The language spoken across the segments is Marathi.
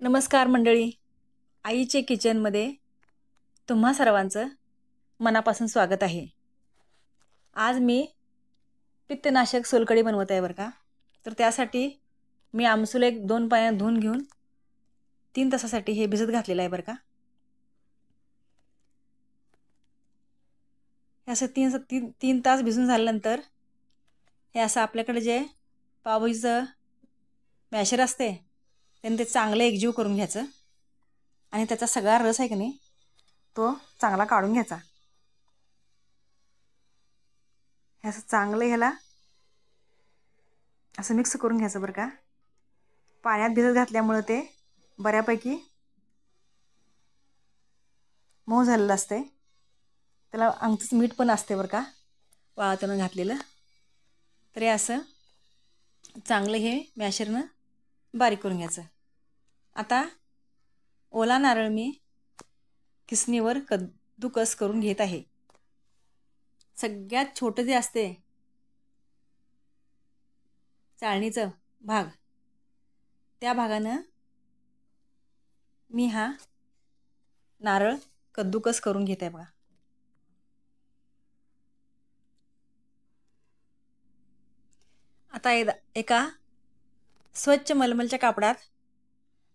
नमस्कार मंडळी, आईचे किचनमध्ये तुम्हा सर्वांचं मनापासून स्वागत आहे। आज मी पित्तनाशक सोलकढी बनवत आहे बरं का। तर त्यासाठी मी आमसूल एक 2 पाण्यात धुवून घेऊन 3 तासासाठी हे भिजत घातलेलं आहे बरं का। हे असं 3 तास भिजून झाल्यानंतर हे असं आपल्याकडे जे पावभाजीचं मॅशर असते त्याने ते चांगलं एकजीव करून घ्यायचं आणि त्याचा सगळा रस आहे की नाही तो चांगला काढून घ्यायचा। हे असं चांगलं ह्याला असं मिक्स करून घ्यायचं बरं का। पाण्यात भिजत घातल्यामुळे ते बऱ्यापैकी मऊ झालेलं असते। त्याला अंगच मीठ पण असते बरं का वाळवताना घातलेलं। तर हे असं चांगलं हे मॅशरनं बारीक करून घ्यायचं। आता ओला नारळ मी किसणीवर कद्दूकस करून घेत आहे। सगळ्यात छोटं जे असते चाळणीचं भाग त्या भागानं मी हा नारळ कद्दूकस करून घेत आहे बघा। आता एका स्वच्छ मलमलच्या कापडात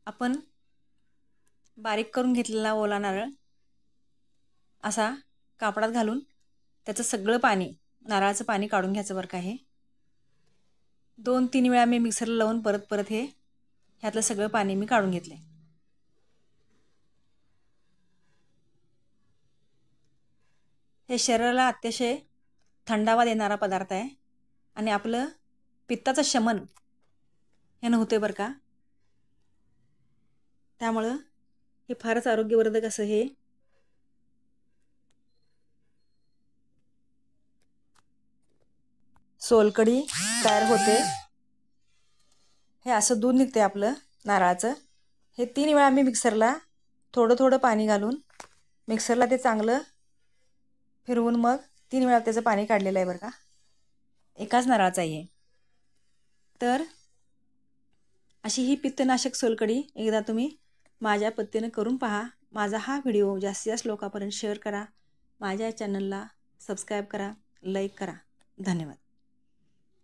आपण बारीक करून घेतलेला ओला नारळ असा कापडात घालून त्याचं सगळं पाणी नारळाचं पाणी काढून घ्यायचं बरं का। हे 2-3 वेळा मी मिक्सरला लावून परत हे ह्यातलं सगळं पाणी मी काढून घेतले। हे शरीराला अतिशय थंडावा देणारा पदार्थ आहे आणि आपलं पित्ताचं शमन हे होते बरं का। त्यामुळं हे फारच आरोग्यवर्धक असं हे सोलकढी तयार होते। हे असं दूध निघते आपलं नारळाचं। हे 3 वेळा मी मिक्सरला थोडं पाणी घालून मिक्सरला ते चांगलं फिरवून मग 3 वेळा त्याचं पाणी काढलेलं आहे बरं का। एकाच नारळाचं आहे। तर अशी ही पित्तनाशक सोलकढी एकदा तुम्ही माझ्या पद्धतीने करून पहा। माझा हा व्हिडिओ जास्तीत जास्त लोकांपर्यंत शेअर करा। माझ्या चॅनलला सबस्क्राईब करा, लाईक करा। धन्यवाद।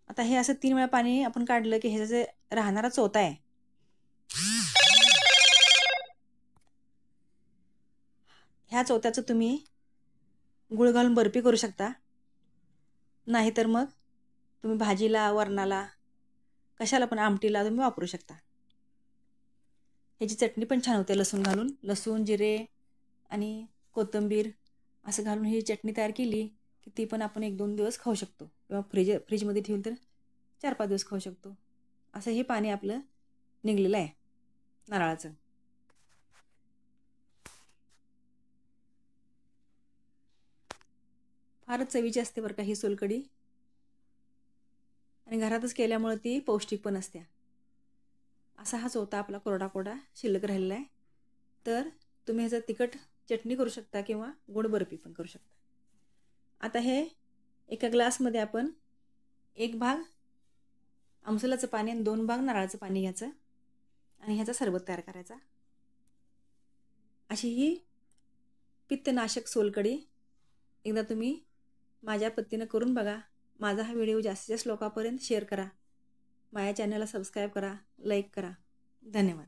आता हे असं 3 वेळा पाणी आपण काढलं की ह्याचा जे राहणारा चोथा आहे ह्या चोथ्याचं तुम्ही गुळ घालून बर्फी करू शकता, नाहीतर मग तुम्ही भाजीला, वरणाला, कशाला पण आमटीला तुम्ही वापरू शकता। ह्याची चटणी पण छान होते लसूण घालून। लसूण, जिरे आणि कोथिंबीर असं घालून ही चटणी तयार केली की ती पण आपण 1-2 दिवस खाऊ शकतो किंवा फ्रीजमध्ये ठेवून तर 4-5 दिवस खाऊ शकतो। असं हे पाणी आपलं निघलेलं आहे नारळाचं। फारच चवीची असते बरं का ही सोलकढी आणि घरातच केल्यामुळे ती पौष्टिक पण असते। असा हा चोथा आपला कोरडा शिल्लक राहिलेला आहे। तर तुम्ही ह्याचं तिखट चटणी करू शकता किंवा गोड बर्फी पण करू शकता। आता हे एका ग्लासमध्ये आपण 1 भाग आमसुलाचं पाणी आणि 2 भाग नारळाचं पाणी घ्यायचं आणि ह्याचा सरबत तयार करायचा। अशी ही पित्तनाशक सोलकढी एकदा तुम्ही माझ्या पद्धतीनं करून बघा। माझा हा व्हिडिओ जास्तीत जास्त लोकांपर्यंत शेअर करा। माझ्या चॅनलला सबस्क्राईब करा, लाईक करा। धन्यवाद।